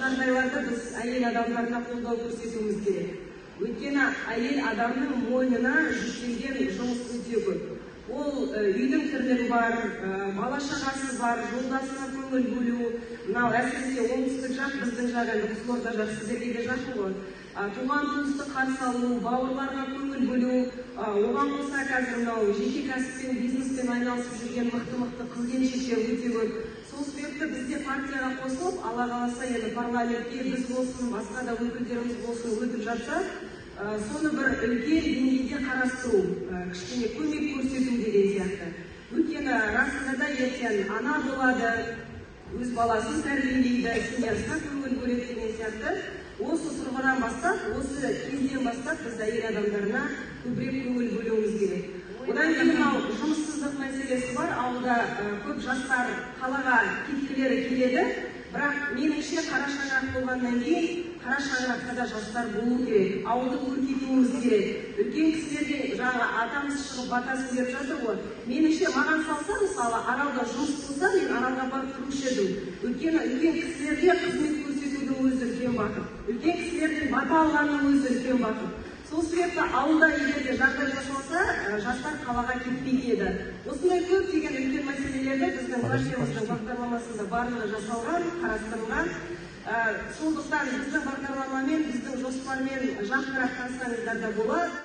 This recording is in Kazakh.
жағдайларда біз әйел адамдарына қолдау көрсетуіміз керек. Өйткені әйел адамның мойнына жүктелген жұмыс өте көп. Ол үйдің тірлігі бар, бала шағасы бар, жолдасына көңіл бөлу, мынау әсіресе оңтүстік жақ, біздің жақ, Қызылорда жақ сіздерге де жақын ғой. Туған туысты қарсы алу, бауырларға көңіл бөлу, оған қоса қазір мынау жеке кәсіппен, бизнеспен айналысып жүрген мықты қыз-келіншектер өте көп. Сол себепті бізде партияға қосылып, Алла қаласа енді парламентке біз болсын, басқа да өкілдеріміз болсын өтіп жатса, соны бір үлкен деңгейде қарастыру, кішкене көмек көрсету деген сияқты. Өйткені расында да ертең ана болады, өз баласын тәрбиелейді, семьясына көңіл бөледі деген сияқты. Осы тұрғыдан бастап, осы кезден бастап біз әйел адамдарына көбірек көңіл бөлуіміз керек. Одан кейін жұмыссыздық мәселесі бар, ауылда көп жастар қалаға кеткілері келеді. Бірақ меніңше қара шаңырақ болғаннан кейін қара шаңырақта да жастар болу керек, ауылды көркейтуіміз керек. Үлкен кісілерге жаңа атамыз шығып батасын беріп жатыр ғой. Меніңше маған салса, мысалы, Аралда жұмыс болса, мен Аралға барып тұрушы едім. Өйткені үлкен кісілерге қызмет көрсетудің өзі үлкен бақыт. Үлкен кісілерден бата алғанның өзі үлкен бақыт. Сол себепті ауылда егерде жағдай жасалса, жастар қалаға кетпейді еді. Осындай көптеген үлкен мәселелерді біздің партиямыздың бағдарламасында барлығы жасалған, қарастырылған. Сондықтан біздің бағдарламамен, біздің жоспармен жақынырақ танысаңыздар да болады.